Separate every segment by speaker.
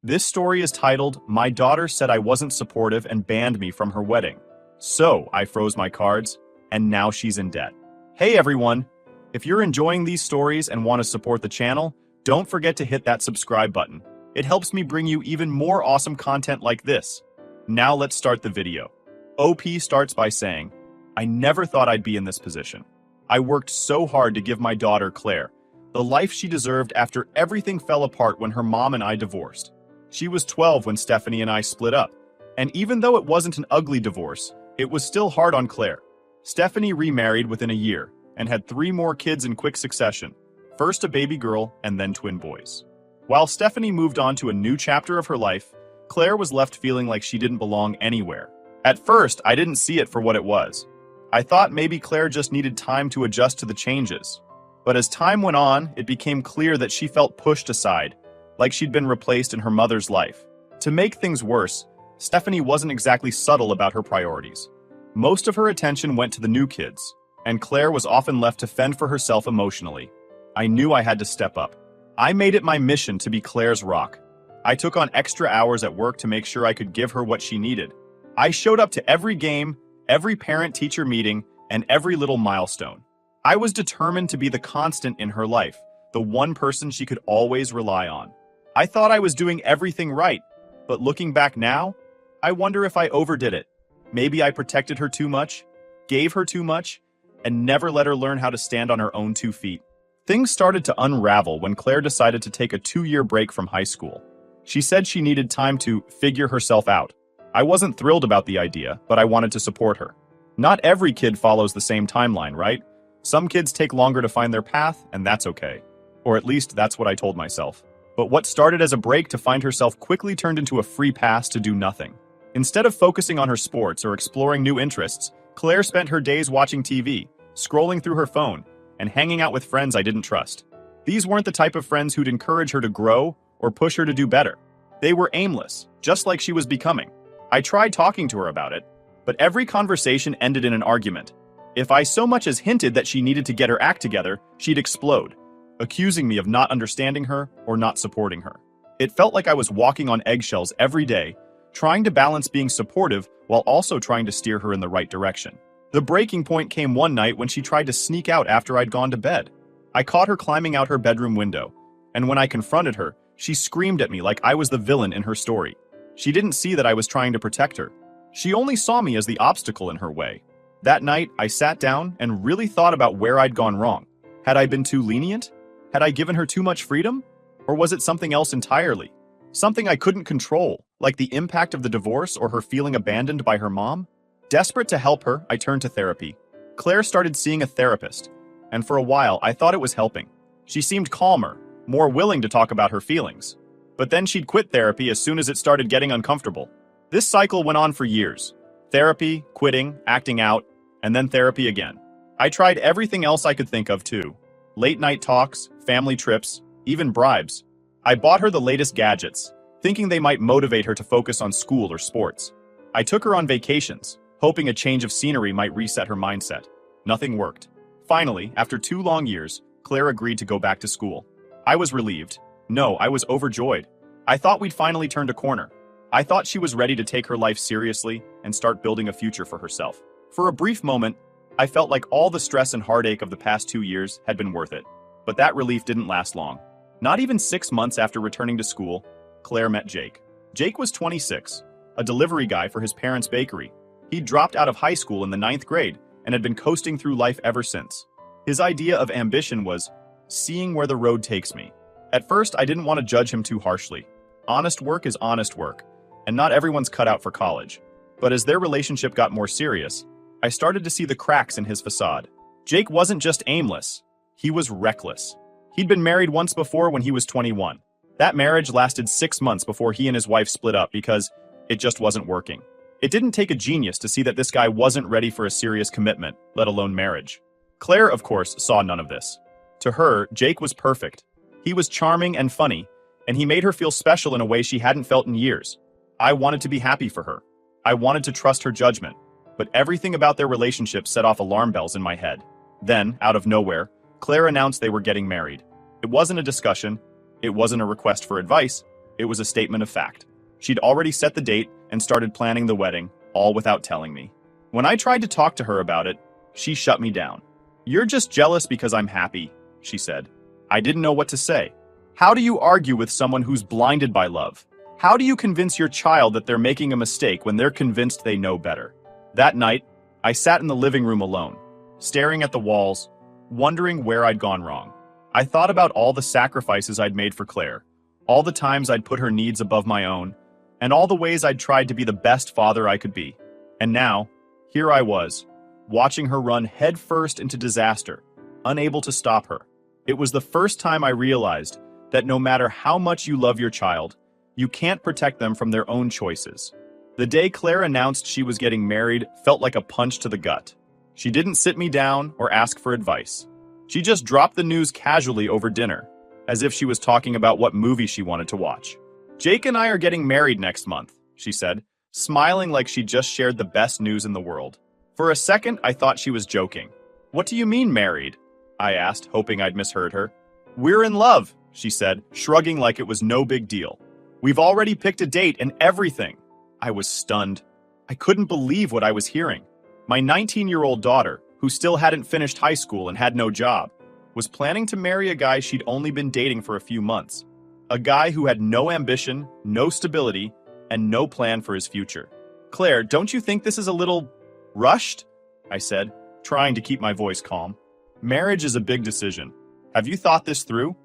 Speaker 1: This story is titled, My Daughter Said I Wasn't Supportive and Banned Me from Her Wedding. So I froze my cards, and now she's in debt. Hey everyone! If you're enjoying these stories and want to support the channel, don't forget to hit that subscribe button. It helps me bring you even more awesome content like this. Now let's start the video. OP starts by saying, I never thought I'd be in this position. I worked so hard to give my daughter, Claire, the life she deserved after everything fell apart when her mom and I divorced. She was 12 when Stephanie and I split up, and even though it wasn't an ugly divorce, it was still hard on Claire. Stephanie remarried within a year and had 3 more kids in quick succession, first a baby girl and then twin boys. While Stephanie moved on to a new chapter of her life, Claire was left feeling like she didn't belong anywhere. At first, I didn't see it for what it was. I thought maybe Claire just needed time to adjust to the changes. But as time went on, it became clear that she felt pushed aside, like she'd been replaced in her mother's life. To make things worse, Stephanie wasn't exactly subtle about her priorities. Most of her attention went to the new kids, and Claire was often left to fend for herself emotionally. I knew I had to step up. I made it my mission to be Claire's rock. I took on extra hours at work to make sure I could give her what she needed. I showed up to every game, every parent-teacher meeting, and every little milestone. I was determined to be the constant in her life, the one person she could always rely on. I thought I was doing everything right, but looking back now, I wonder if I overdid it. Maybe I protected her too much, gave her too much, and never let her learn how to stand on her own 2 feet. Things started to unravel when Claire decided to take a 2-year break from high school. She said she needed time to figure herself out. I wasn't thrilled about the idea, but I wanted to support her. Not every kid follows the same timeline, right? Some kids take longer to find their path, and that's okay. Or at least that's what I told myself. But what started as a break to find herself quickly turned into a free pass to do nothing. Instead of focusing on her sports or exploring new interests, Claire spent her days watching TV, scrolling through her phone, and hanging out with friends I didn't trust. These weren't the type of friends who'd encourage her to grow or push her to do better. They were aimless, just like she was becoming. I tried talking to her about it, but every conversation ended in an argument. If I so much as hinted that she needed to get her act together, she'd explode, accusing me of not understanding her or not supporting her. It felt like I was walking on eggshells every day, trying to balance being supportive while also trying to steer her in the right direction. The breaking point came one night when she tried to sneak out after I'd gone to bed. I caught her climbing out her bedroom window, and when I confronted her, she screamed at me like I was the villain in her story. She didn't see that I was trying to protect her. She only saw me as the obstacle in her way. That night, I sat down and really thought about where I'd gone wrong. Had I been too lenient? Had I given her too much freedom? Or was it something else entirely? Something I couldn't control, like the impact of the divorce or her feeling abandoned by her mom? Desperate to help her, I turned to therapy. Claire started seeing a therapist, and for a while I thought it was helping. She seemed calmer, more willing to talk about her feelings. But then she'd quit therapy as soon as it started getting uncomfortable. This cycle went on for years. Therapy, quitting, acting out, and then therapy again. I tried everything else I could think of too. Late night talks, family trips, even bribes. I bought her the latest gadgets, thinking they might motivate her to focus on school or sports. I took her on vacations, hoping a change of scenery might reset her mindset. Nothing worked. Finally, after 2 long years, Claire agreed to go back to school. I was relieved. No, I was overjoyed. I thought we'd finally turned a corner. I thought she was ready to take her life seriously and start building a future for herself. For a brief moment, I felt like all the stress and heartache of the past 2 years had been worth it. But that relief didn't last long. Not even 6 months after returning to school, Claire met Jake. Jake was 26, a delivery guy for his parents' bakery. He'd dropped out of high school in the 9th grade and had been coasting through life ever since. His idea of ambition was seeing where the road takes me. At first, I didn't want to judge him too harshly. Honest work is honest work, and not everyone's cut out for college. But as their relationship got more serious, I started to see the cracks in his facade. Jake wasn't just aimless, he was reckless. He'd been married once before when he was 21. That marriage lasted 6 months before he and his wife split up because it just wasn't working. It didn't take a genius to see that this guy wasn't ready for a serious commitment, let alone marriage. Claire, of course, saw none of this. To her, Jake was perfect. He was charming and funny, and he made her feel special in a way she hadn't felt in years. I wanted to be happy for her. I wanted to trust her judgment. But everything about their relationship set off alarm bells in my head. Then, out of nowhere, Claire announced they were getting married. It wasn't a discussion. It wasn't a request for advice. it was a statement of fact. She'd already set the date and started planning the wedding, all without telling me. When I tried to talk to her about it, she shut me down. "You're just jealous because I'm happy," she said. I didn't know what to say. How do you argue with someone who's blinded by love? How do you convince your child that they're making a mistake when they're convinced they know better? That night, I sat in the living room alone, staring at the walls, wondering where I'd gone wrong. I thought about all the sacrifices I'd made for Claire, all the times I'd put her needs above my own, and all the ways I'd tried to be the best father I could be. And now, here I was, watching her run headfirst into disaster, unable to stop her. It was the first time I realized that no matter how much you love your child, you can't protect them from their own choices. The day Claire announced she was getting married felt like a punch to the gut. She didn't sit me down or ask for advice. She just dropped the news casually over dinner, as if she was talking about what movie she wanted to watch. "Jake and I are getting married next month," she said, smiling like she'd just shared the best news in the world. For a second, I thought she was joking. "What do you mean married?" I asked, hoping I'd misheard her. "We're in love," she said, shrugging like it was no big deal. "We've already picked a date and everything." I was stunned. I couldn't believe what I was hearing. My 19-year-old daughter, who still hadn't finished high school and had no job, was planning to marry a guy she'd only been dating for a few months. A guy who had no ambition, no stability, and no plan for his future. "Claire, don't you think this is a little rushed?" I said, trying to keep my voice calm. "Marriage is a big decision. Have you thought this through?"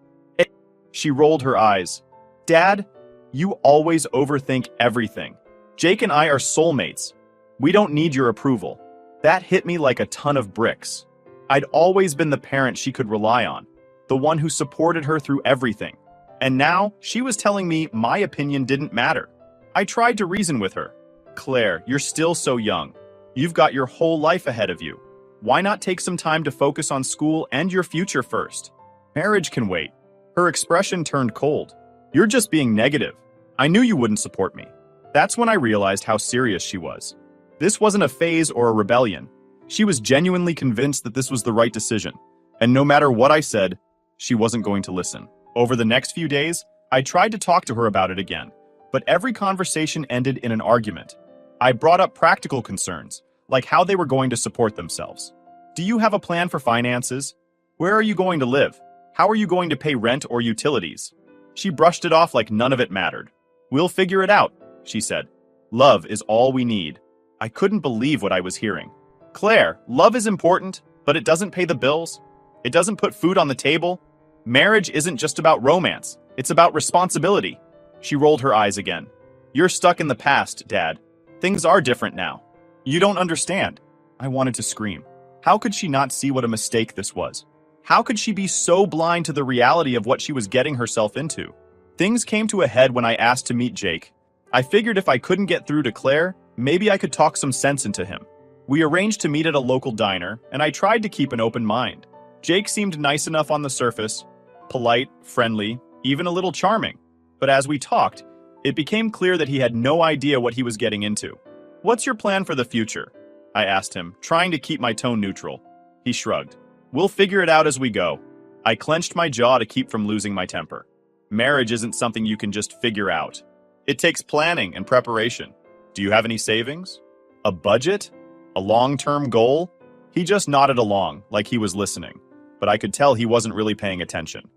Speaker 1: She rolled her eyes. "Dad, you always overthink everything. Jake and I are soulmates. We don't need your approval." That hit me like a ton of bricks. I'd always been the parent she could rely on, the one who supported her through everything. And now, she was telling me my opinion didn't matter. I tried to reason with her. "Claire, you're still so young. You've got your whole life ahead of you. Why not take some time to focus on school and your future first? Marriage can wait." Her expression turned cold. "You're just being negative. I knew you wouldn't support me." That's when I realized how serious she was. This wasn't a phase or a rebellion. She was genuinely convinced that this was the right decision. And no matter what I said, she wasn't going to listen. Over the next few days, I tried to talk to her about it again, but every conversation ended in an argument. I brought up practical concerns, like how they were going to support themselves. "Do you have a plan for finances? Where are you going to live? How are you going to pay rent or utilities?" She brushed it off like none of it mattered. "We'll figure it out," she said. "Love is all we need." I couldn't believe what I was hearing. "Claire, love is important, but it doesn't pay the bills. It doesn't put food on the table. Marriage isn't just about romance. It's about responsibility." She rolled her eyes again. "You're stuck in the past, Dad. Things are different now. You don't understand." I wanted to scream. How could she not see what a mistake this was? How could she be so blind to the reality of what she was getting herself into? Things came to a head when I asked to meet Jake. I figured if I couldn't get through to Claire, maybe I could talk some sense into him. We arranged to meet at a local diner, and I tried to keep an open mind. Jake seemed nice enough on the surface, polite, friendly, even a little charming. But as we talked, it became clear that he had no idea what he was getting into. "What's your plan for the future?" I asked him, trying to keep my tone neutral. He shrugged. "We'll figure it out as we go." I clenched my jaw to keep from losing my temper. Marriage isn't something you can just figure out. It takes planning and preparation. "Do you have any savings? A budget? A long-term goal?" He just nodded along, like he was listening, but I could tell he wasn't really paying attention.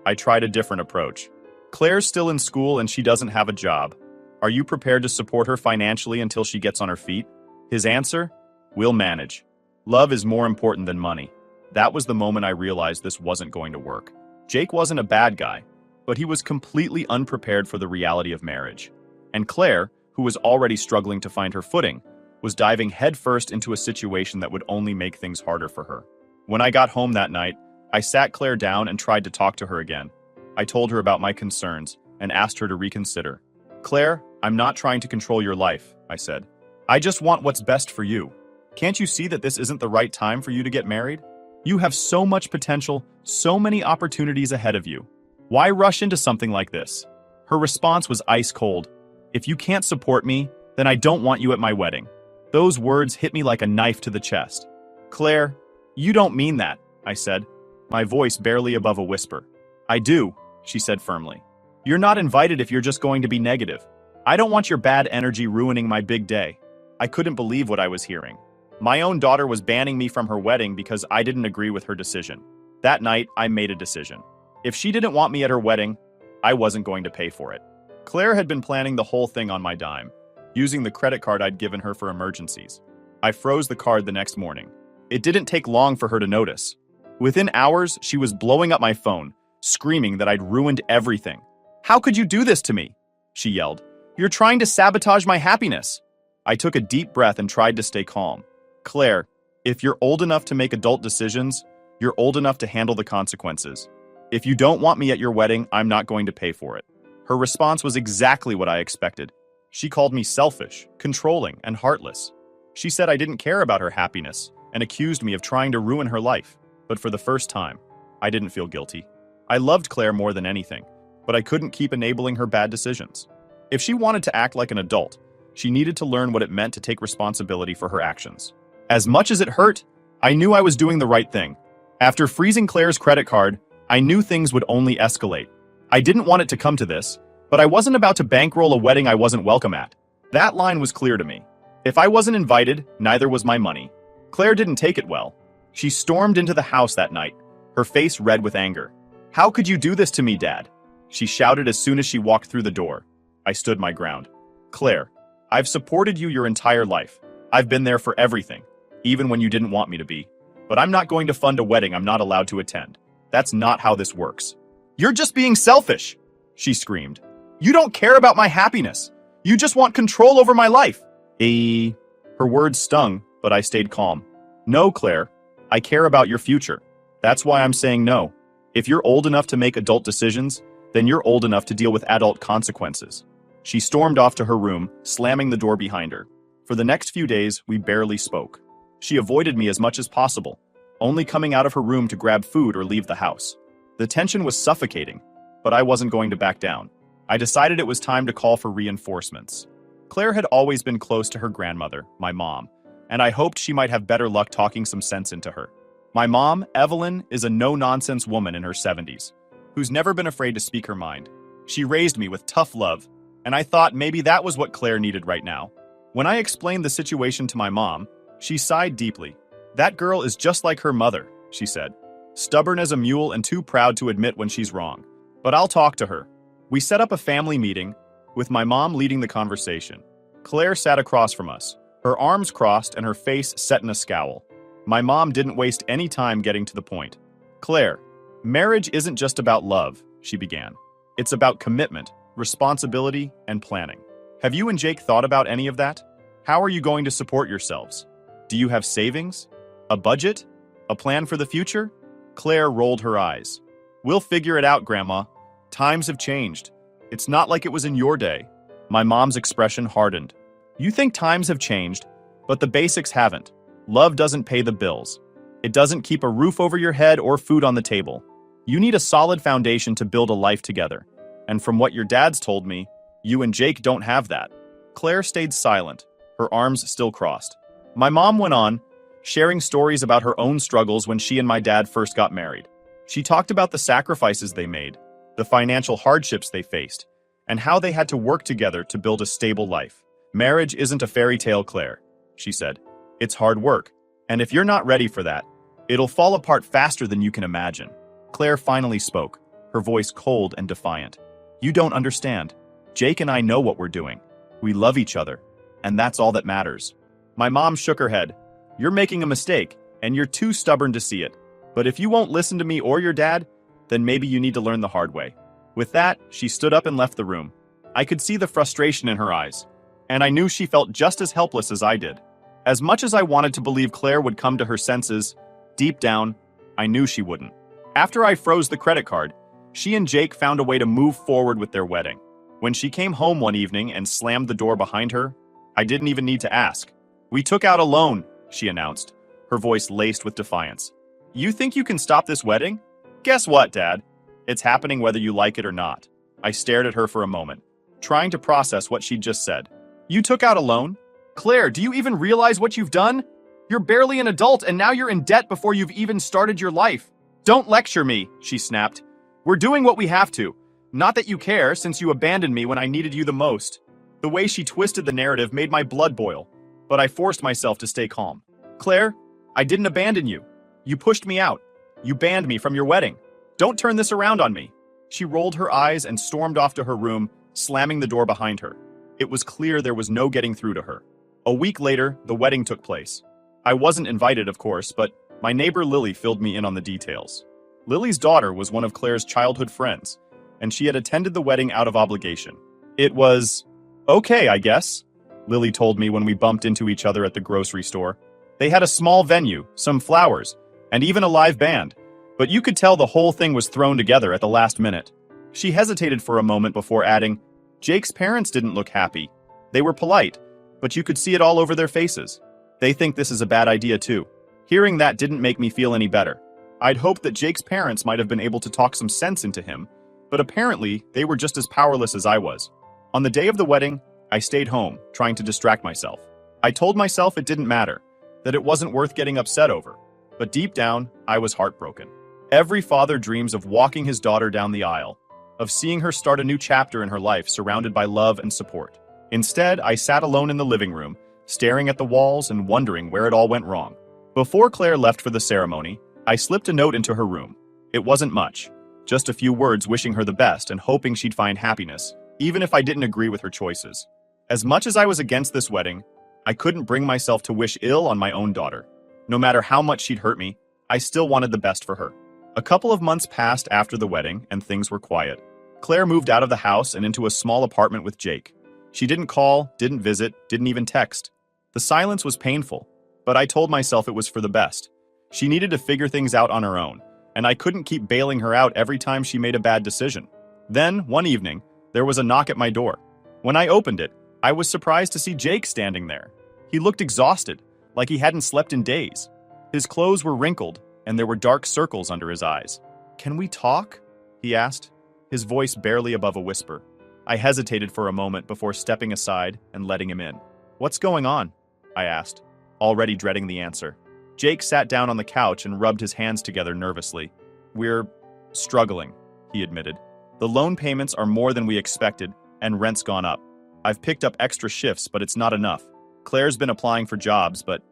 Speaker 1: I tried a different approach. "Claire's still in school and she doesn't have a job. Are you prepared to support her financially until she gets on her feet?" His answer? "We'll manage. Love is more important than money." That was the moment I realized this wasn't going to work. Jake wasn't a bad guy, but he was completely unprepared for the reality of marriage. And Claire, who was already struggling to find her footing, was diving headfirst into a situation that would only make things harder for her. When I got home that night, I sat Claire down and tried to talk to her again. I told her about my concerns and asked her to reconsider. "Claire, I'm not trying to control your life," I said. "I just want what's best for you. Can't you see that this isn't the right time for you to get married? You have so much potential, so many opportunities ahead of you. Why rush into something like this?" Her response was ice cold. "If you can't support me, then I don't want you at my wedding." Those words hit me like a knife to the chest. "Claire, you don't mean that," I said, my voice barely above a whisper. "I do," she said firmly. You're not invited if you're just going to be negative. I don't want your bad energy ruining my big day. I couldn't believe what I was hearing. My own daughter was banning me from her wedding because I didn't agree with her decision. That night, I made a decision. If she didn't want me at her wedding, I wasn't going to pay for it. Claire had been planning the whole thing on my dime, using the credit card I'd given her for emergencies. I froze the card the next morning. It didn't take long for her to notice. Within hours, she was blowing up my phone, screaming that I'd ruined everything. "How could you do this to me?" she yelled. "You're trying to sabotage my happiness." I took a deep breath and tried to stay calm. "Claire, if you're old enough to make adult decisions, you're old enough to handle the consequences. If you don't want me at your wedding, I'm not going to pay for it." Her response was exactly what I expected. She called me selfish, controlling, and heartless. She said I didn't care about her happiness and accused me of trying to ruin her life. But for the first time, I didn't feel guilty. I loved Claire more than anything, but I couldn't keep enabling her bad decisions. If she wanted to act like an adult, she needed to learn what it meant to take responsibility for her actions. As much as it hurt, I knew I was doing the right thing. After freezing Claire's credit card, I knew things would only escalate. I didn't want it to come to this, but I wasn't about to bankroll a wedding I wasn't welcome at. That line was clear to me. If I wasn't invited, neither was my money. Claire didn't take it well. She stormed into the house that night, her face red with anger. "How could you do this to me, Dad?" she shouted as soon as she walked through the door. I stood my ground. "Claire, I've supported you your entire life. I've been there for everything, even when you didn't want me to be. But I'm not going to fund a wedding I'm not allowed to attend. That's not how this works." "You're just being selfish," she screamed. "You don't care about my happiness. You just want control over my life." Her words stung, but I stayed calm. "No, Claire, I care about your future. That's why I'm saying no. If you're old enough to make adult decisions, then you're old enough to deal with adult consequences." She stormed off to her room, slamming the door behind her. For the next few days, we barely spoke. She avoided me as much as possible, only coming out of her room to grab food or leave the house. The tension was suffocating, but I wasn't going to back down. I decided it was time to call for reinforcements. Claire had always been close to her grandmother, my mom, and I hoped she might have better luck talking some sense into her. My mom, Evelyn, is a no-nonsense woman in her 70s, who's never been afraid to speak her mind. She raised me with tough love, and I thought maybe that was what Claire needed right now. When I explained the situation to my mom, she sighed deeply. "That girl is just like her mother," she said. "Stubborn as a mule and too proud to admit when she's wrong. But I'll talk to her." We set up a family meeting, with my mom leading the conversation. Claire sat across from us, her arms crossed and her face set in a scowl. My mom didn't waste any time getting to the point. "Claire, marriage isn't just about love," she began. "It's about commitment, responsibility, and planning. Have you and Jake thought about any of that? How are you going to support yourselves? Do you have savings? A budget? A plan for the future?" Claire rolled her eyes. "We'll figure it out, Grandma. Times have changed. It's not like it was in your day." My mom's expression hardened. "You think times have changed, but the basics haven't. Love doesn't pay the bills. It doesn't keep a roof over your head or food on the table. You need a solid foundation to build a life together. And from what your dad's told me, you and Jake don't have that." Claire stayed silent, her arms still crossed. My mom went on, sharing stories about her own struggles when she and my dad first got married. She talked about the sacrifices they made, the financial hardships they faced, and how they had to work together to build a stable life. "Marriage isn't a fairy tale, Claire," she said. "It's hard work, and if you're not ready for that, it'll fall apart faster than you can imagine." Claire finally spoke, her voice cold and defiant. "You don't understand. Jake and I know what we're doing. We love each other, and that's all that matters." My mom shook her head. "You're making a mistake, and you're too stubborn to see it. But if you won't listen to me or your dad, then maybe you need to learn the hard way." With that, she stood up and left the room. I could see the frustration in her eyes, and I knew she felt just as helpless as I did. As much as I wanted to believe Claire would come to her senses, deep down, I knew she wouldn't. After I froze the credit card, she and Jake found a way to move forward with their wedding. When she came home one evening and slammed the door behind her, I didn't even need to ask. "We took out a loan," she announced, her voice laced with defiance. "You think you can stop this wedding? Guess what, Dad? It's happening whether you like it or not." I stared at her for a moment, trying to process what she'd just said. "You took out a loan? Claire, do you even realize what you've done? You're barely an adult and now you're in debt before you've even started your life." "Don't lecture me," she snapped. "We're doing what we have to. Not that you care, since you abandoned me when I needed you the most. The way she twisted the narrative made my blood boil, but I forced myself to stay calm. Claire, I didn't abandon you. You pushed me out. You banned me from your wedding. Don't turn this around on me. She rolled her eyes and stormed off to her room, slamming the door behind her. It was clear there was no getting through to her. A week later, the wedding took place. I wasn't invited, of course, but my neighbor Lily filled me in on the details. Lily's daughter was one of Claire's childhood friends, and she had attended the wedding out of obligation. It was okay, I guess, Lily told me when we bumped into each other at the grocery store. They had a small venue, some flowers, and even a live band, but you could tell the whole thing was thrown together at the last minute. She hesitated for a moment before adding, Jake's parents didn't look happy. They were polite, but you could see it all over their faces. They think this is a bad idea too. Hearing that didn't make me feel any better. I'd hoped that Jake's parents might have been able to talk some sense into him, but apparently they were just as powerless as I was. On the day of the wedding, I stayed home, trying to distract myself. I told myself it didn't matter, that it wasn't worth getting upset over. But deep down, I was heartbroken. Every father dreams of walking his daughter down the aisle, of seeing her start a new chapter in her life surrounded by love and support. Instead, I sat alone in the living room, staring at the walls and wondering where it all went wrong. Before Claire left for the ceremony, I slipped a note into her room. It wasn't much, just a few words wishing her the best and hoping she'd find happiness, even if I didn't agree with her choices. As much as I was against this wedding, I couldn't bring myself to wish ill on my own daughter. No matter how much she'd hurt me, I still wanted the best for her. A couple of months passed after the wedding, and things were quiet. Claire moved out of the house and into a small apartment with Jake. She didn't call, didn't visit, didn't even text. The silence was painful, but I told myself it was for the best. She needed to figure things out on her own, and I couldn't keep bailing her out every time she made a bad decision. Then, one evening, there was a knock at my door. When I opened it, I was surprised to see Jake standing there. He looked exhausted, like he hadn't slept in days. His clothes were wrinkled, and there were dark circles under his eyes. "Can we talk?" he asked, his voice barely above a whisper. I hesitated for a moment before stepping aside and letting him in. "What's going on?" I asked, already dreading the answer. Jake sat down on the couch and rubbed his hands together nervously. "We're struggling," he admitted. "The loan payments are more than we expected, and rent's gone up. I've picked up extra shifts, but it's not enough. Claire's been applying for jobs, but,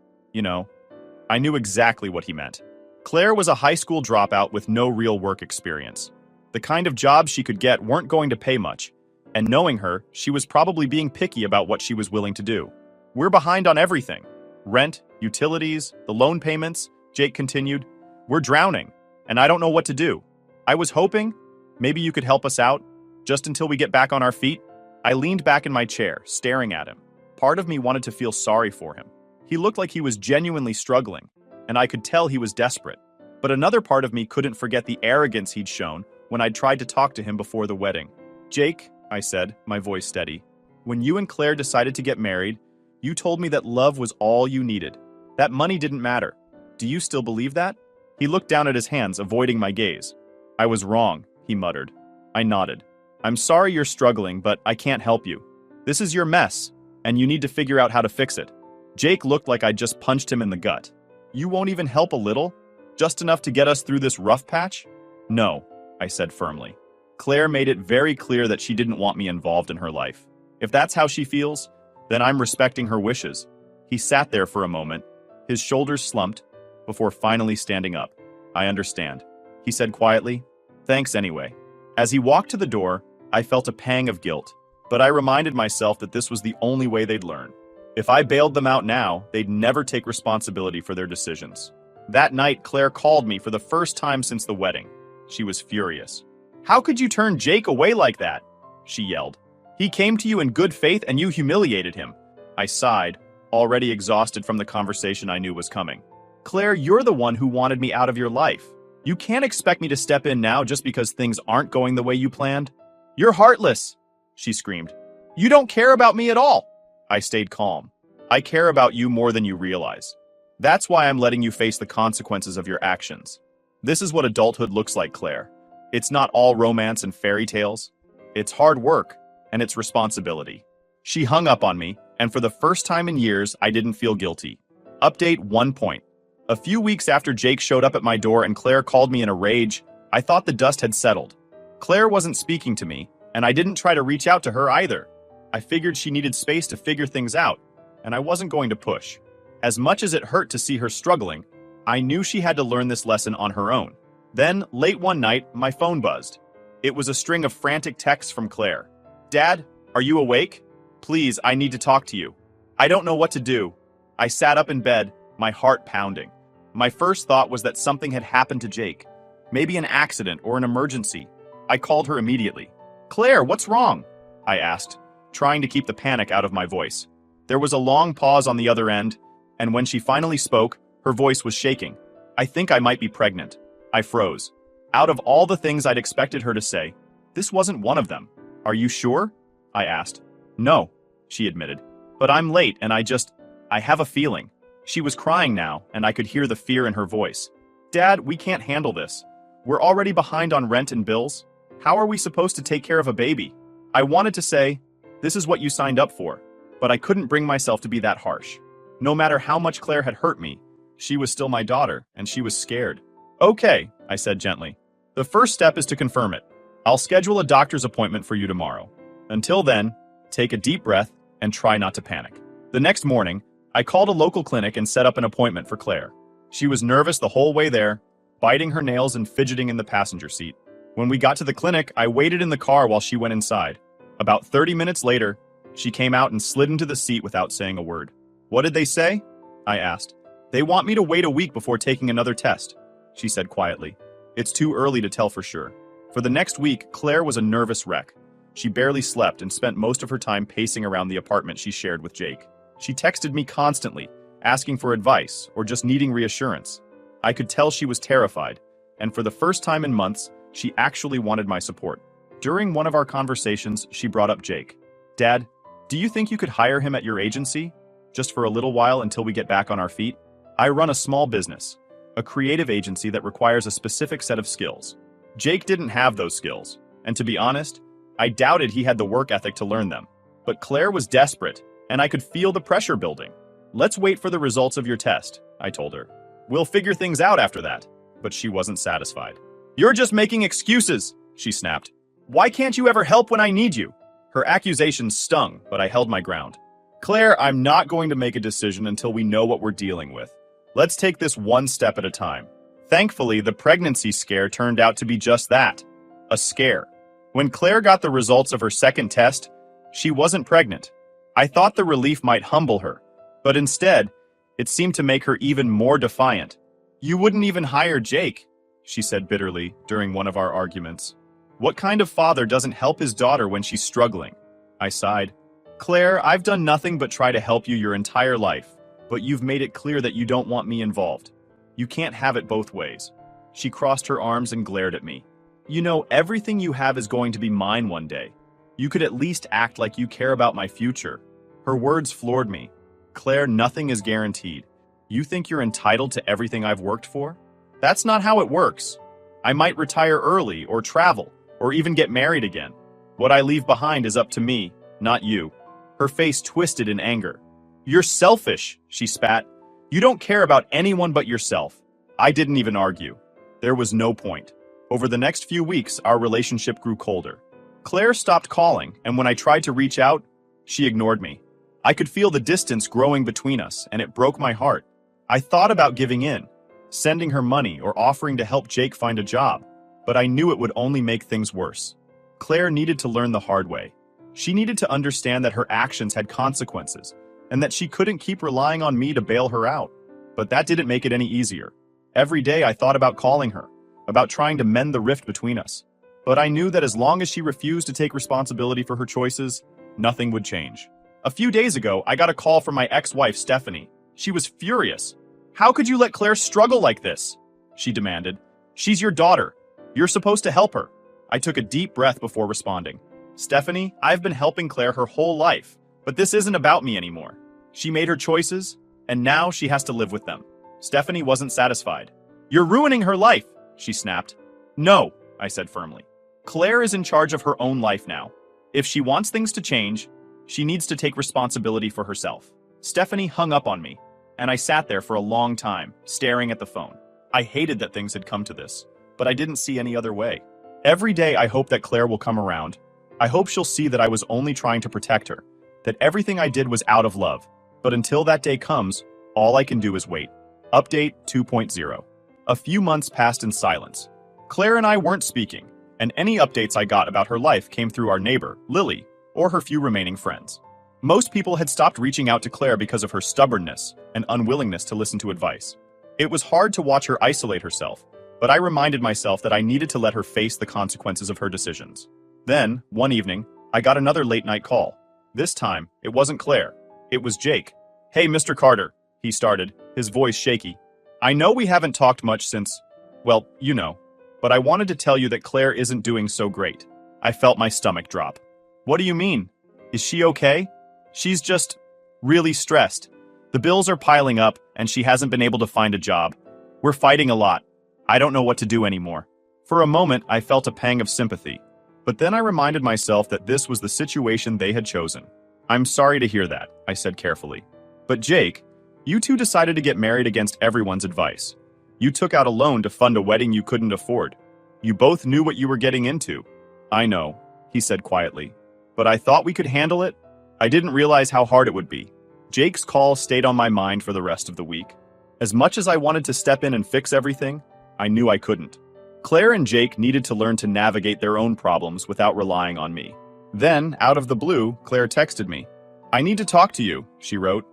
Speaker 1: I knew exactly what he meant. Claire was a high school dropout with no real work experience. The kind of jobs she could get weren't going to pay much, and knowing her, she was probably being picky about what she was willing to do. We're behind on everything. Rent, utilities, the loan payments," Jake continued. "We're drowning, and I don't know what to do. I was hoping maybe you could help us out, just until we get back on our feet." I leaned back in my chair, staring at him. Part of me wanted to feel sorry for him. He looked like he was genuinely struggling, and I could tell he was desperate. But another part of me couldn't forget the arrogance he'd shown when I'd tried to talk to him before the wedding. "Jake," I said, my voice steady, "when you and Claire decided to get married, you told me that love was all you needed. That money didn't matter. Do you still believe that?" He looked down at his hands, avoiding my gaze. "I was wrong," he muttered. I nodded. "I'm sorry you're struggling, but I can't help you. This is your mess, and you need to figure out how to fix it." Jake looked like I'd just punched him in the gut. "You won't even help a little? Just enough to get us through this rough patch?" "No," I said firmly. "Claire made it very clear that she didn't want me involved in her life. If that's how she feels, then I'm respecting her wishes." He sat there for a moment, his shoulders slumped, before finally standing up. "I understand," he said quietly. "Thanks anyway." As he walked to the door, I felt a pang of guilt, but I reminded myself that this was the only way they'd learn. If I bailed them out now, they'd never take responsibility for their decisions. That night, Claire called me for the first time since the wedding. She was furious. "How could you turn Jake away like that?" she yelled. "He came to you in good faith and you humiliated him." I sighed, already exhausted from the conversation I knew was coming. "Claire, you're the one who wanted me out of your life. You can't expect me to step in now just because things aren't going the way you planned." "You're heartless," she screamed. "You don't care about me at all." I stayed calm. "I care about you more than you realize. That's why I'm letting you face the consequences of your actions. This is what adulthood looks like, Claire. It's not all romance and fairy tales. It's hard work, and it's responsibility." She hung up on me, and for the first time in years, I didn't feel guilty. Update 1 point. A few weeks after Jake showed up at my door and Claire called me in a rage, I thought the dust had settled. Claire wasn't speaking to me, and I didn't try to reach out to her either. I figured she needed space to figure things out, and I wasn't going to push. As much as it hurt to see her struggling, I knew she had to learn this lesson on her own. Then, late one night, my phone buzzed. It was a string of frantic texts from Claire. "Dad, are you awake? Please, I need to talk to you. I don't know what to do." I sat up in bed, my heart pounding. My first thought was that something had happened to Jake. Maybe an accident or an emergency. I called her immediately. "Claire, what's wrong?" I asked, trying to keep the panic out of my voice. There was a long pause on the other end, and when she finally spoke, her voice was shaking. "I think I might be pregnant." I froze. Out of all the things I'd expected her to say, this wasn't one of them. "Are you sure?" I asked. "No," she admitted. "But I'm late and I have a feeling." She was crying now, and I could hear the fear in her voice. "Dad, we can't handle this. We're already behind on rent and bills. How are we supposed to take care of a baby?" I wanted to say, "This is what you signed up for," but I couldn't bring myself to be that harsh. No matter how much Claire had hurt me, she was still my daughter, and she was scared. "Okay," I said gently. "The first step is to confirm it. I'll schedule a doctor's appointment for you tomorrow. Until then, take a deep breath and try not to panic." The next morning, I called a local clinic and set up an appointment for Claire. She was nervous the whole way there, biting her nails and fidgeting in the passenger seat. When we got to the clinic, I waited in the car while she went inside. About 30 minutes later, she came out and slid into the seat without saying a word. "What did they say?" I asked. "They want me to wait a week before taking another test," she said quietly. "It's too early to tell for sure." For the next week, Claire was a nervous wreck. She barely slept and spent most of her time pacing around the apartment she shared with Jake. She texted me constantly, asking for advice or just needing reassurance. I could tell she was terrified, and for the first time in months, she actually wanted my support. During one of our conversations, she brought up Jake. "Dad, do you think you could hire him at your agency? Just for a little while until we get back on our feet?" I run a small business, a creative agency that requires a specific set of skills. Jake didn't have those skills, and to be honest, I doubted he had the work ethic to learn them. But Claire was desperate, and I could feel the pressure building. "Let's wait for the results of your test," I told her. "We'll figure things out after that." But she wasn't satisfied. "You're just making excuses," she snapped. "Why can't you ever help when I need you?" Her accusations stung, but I held my ground. "Claire, I'm not going to make a decision until we know what we're dealing with. Let's take this one step at a time." Thankfully, the pregnancy scare turned out to be just that, a scare. When Claire got the results of her second test, she wasn't pregnant. I thought the relief might humble her, but instead, it seemed to make her even more defiant. "You wouldn't even hire Jake," she said bitterly during one of our arguments. "What kind of father doesn't help his daughter when she's struggling?" I sighed. "Claire, I've done nothing but try to help you your entire life, but you've made it clear that you don't want me involved. You can't have it both ways." She crossed her arms and glared at me. "You know, everything you have is going to be mine one day. You could at least act like you care about my future." Her words floored me. "Claire, nothing is guaranteed. You think you're entitled to everything I've worked for? That's not how it works. I might retire early or travel or even get married again. What I leave behind is up to me, not you." Her face twisted in anger. "You're selfish," she spat. "You don't care about anyone but yourself." I didn't even argue. There was no point. Over the next few weeks, our relationship grew colder. Claire stopped calling, and when I tried to reach out, she ignored me. I could feel the distance growing between us, and it broke my heart. I thought about giving in, sending her money or offering to help Jake find a job, but I knew it would only make things worse. Claire needed to learn the hard way. She needed to understand that her actions had consequences, and that she couldn't keep relying on me to bail her out. But that didn't make it any easier. Every day I thought about calling her, about trying to mend the rift between us. But I knew that as long as she refused to take responsibility for her choices, nothing would change. A few days ago, I got a call from my ex-wife, Stephanie. She was furious. "How could you let Claire struggle like this?" she demanded. "She's your daughter. You're supposed to help her." I took a deep breath before responding. "Stephanie, I've been helping Claire her whole life, but this isn't about me anymore. She made her choices, and now she has to live with them." Stephanie wasn't satisfied. "You're ruining her life," she snapped. "No," I said firmly. "Claire is in charge of her own life now. If she wants things to change, she needs to take responsibility for herself." Stephanie hung up on me, and I sat there for a long time, staring at the phone. I hated that things had come to this, but I didn't see any other way. Every day I hope that Claire will come around. I hope she'll see that I was only trying to protect her, that everything I did was out of love. But until that day comes, all I can do is wait. Update 2.0. A few months passed in silence. Claire and I weren't speaking, and any updates I got about her life came through our neighbor, Lily, or her few remaining friends. Most people had stopped reaching out to Claire because of her stubbornness and unwillingness to listen to advice. It was hard to watch her isolate herself, but I reminded myself that I needed to let her face the consequences of her decisions. Then, one evening, I got another late-night call. This time, it wasn't Claire. It was Jake. "Hey, Mr. Carter," he started, his voice shaky. "I know we haven't talked much since, well, you know, but I wanted to tell you that Claire isn't doing so great." I felt my stomach drop. "What do you mean? Is she okay?" "She's just really stressed. The bills are piling up, and she hasn't been able to find a job. We're fighting a lot. I don't know what to do anymore." For a moment, I felt a pang of sympathy. But then I reminded myself that this was the situation they had chosen. "I'm sorry to hear that," I said carefully. "But Jake, you two decided to get married against everyone's advice. You took out a loan to fund a wedding you couldn't afford. You both knew what you were getting into." "I know," he said quietly. "But I thought we could handle it. I didn't realize how hard it would be." Jake's call stayed on my mind for the rest of the week. As much as I wanted to step in and fix everything, I knew I couldn't. Claire and Jake needed to learn to navigate their own problems without relying on me. Then, out of the blue, Claire texted me. "I need to talk to you," she wrote.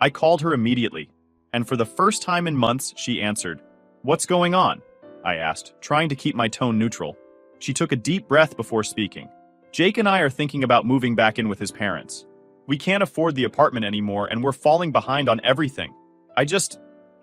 Speaker 1: I called her immediately, and for the first time in months, she answered. "What's going on?" I asked, trying to keep my tone neutral. She took a deep breath before speaking. "Jake and I are thinking about moving back in with his parents. We can't afford the apartment anymore, and we're falling behind on everything. I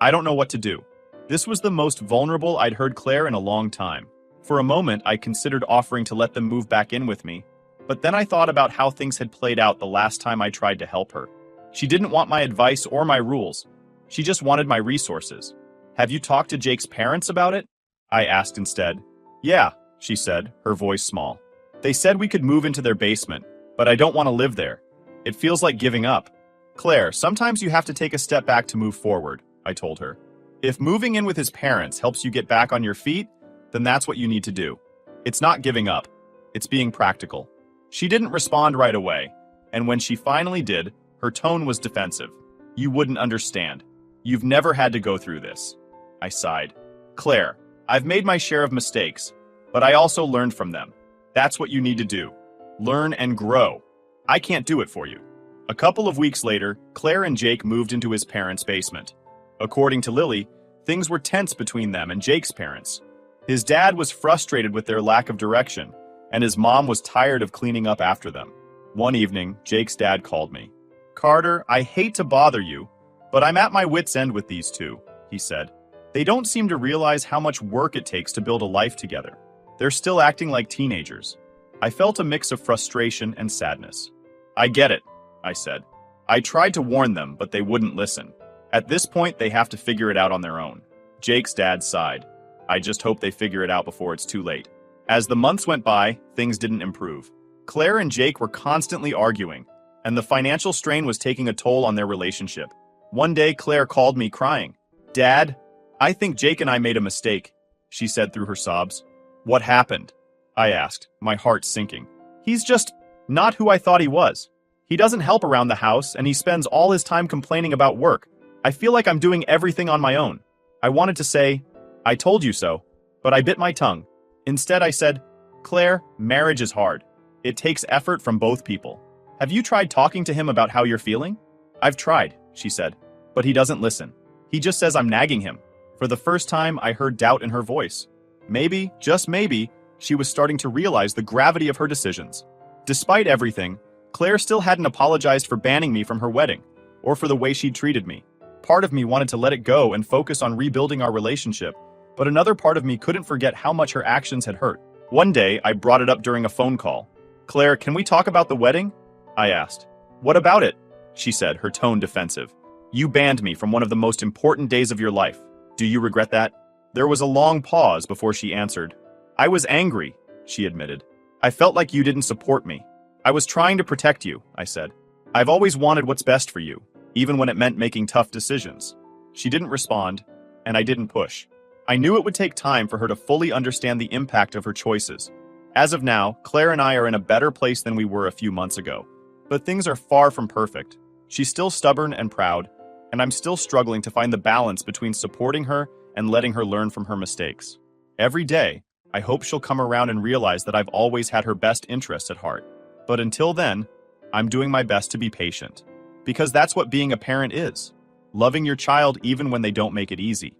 Speaker 1: don't know what to do." This was the most vulnerable I'd heard Claire in a long time. For a moment, I considered offering to let them move back in with me, but then I thought about how things had played out the last time I tried to help her. She didn't want my advice or my rules. She just wanted my resources. "Have you talked to Jake's parents about it?" I asked instead. "Yeah," she said, her voice small. "They said we could move into their basement, but I don't want to live there. It feels like giving up." "Claire, sometimes you have to take a step back to move forward," I told her. "If moving in with his parents helps you get back on your feet, then that's what you need to do. It's not giving up. It's being practical." She didn't respond right away, and when she finally did, her tone was defensive. "You wouldn't understand. You've never had to go through this." I sighed. "Claire, I've made my share of mistakes, but I also learned from them. That's what you need to do. Learn and grow. I can't do it for you." A couple of weeks later, Claire and Jake moved into his parents' basement. According to Lily, things were tense between them and Jake's parents. His dad was frustrated with their lack of direction, and his mom was tired of cleaning up after them. One evening, Jake's dad called me. "Carter, I hate to bother you, but I'm at my wit's end with these two," he said. "They don't seem to realize how much work it takes to build a life together. They're still acting like teenagers." I felt a mix of frustration and sadness. "I get it," I said. "I tried to warn them, but they wouldn't listen. At this point, they have to figure it out on their own." Jake's dad sighed. "I just hope they figure it out before it's too late." As the months went by, things didn't improve. Claire and Jake were constantly arguing, and the financial strain was taking a toll on their relationship. One day, Claire called me crying. "Dad, I think Jake and I made a mistake," she said through her sobs. "What happened?" I asked, my heart sinking. "He's just not who I thought he was. He doesn't help around the house, and he spends all his time complaining about work. I feel like I'm doing everything on my own." I wanted to say, "I told you so," but I bit my tongue. Instead, I said, "Claire, marriage is hard. It takes effort from both people. Have you tried talking to him about how you're feeling?" "I've tried," she said, "but he doesn't listen. He just says I'm nagging him." For the first time, I heard doubt in her voice. Maybe, just maybe, she was starting to realize the gravity of her decisions. Despite everything, Claire still hadn't apologized for banning me from her wedding, or for the way she'd treated me. Part of me wanted to let it go and focus on rebuilding our relationship, but another part of me couldn't forget how much her actions had hurt. One day, I brought it up during a phone call. "Claire, can we talk about the wedding?" I asked. "What about it?" she said, her tone defensive. "You banned me from one of the most important days of your life. Do you regret that?" There was a long pause before she answered. "I was angry," she admitted. "I felt like you didn't support me. I was trying to protect you," I said. "I've always wanted what's best for you, even when it meant making tough decisions." She didn't respond, and I didn't push. I knew it would take time for her to fully understand the impact of her choices. As of now, Claire and I are in a better place than we were a few months ago. But things are far from perfect. She's still stubborn and proud, and I'm still struggling to find the balance between supporting her and letting her learn from her mistakes. Every day, I hope she'll come around and realize that I've always had her best interests at heart. But until then, I'm doing my best to be patient. Because that's what being a parent is. Loving your child even when they don't make it easy.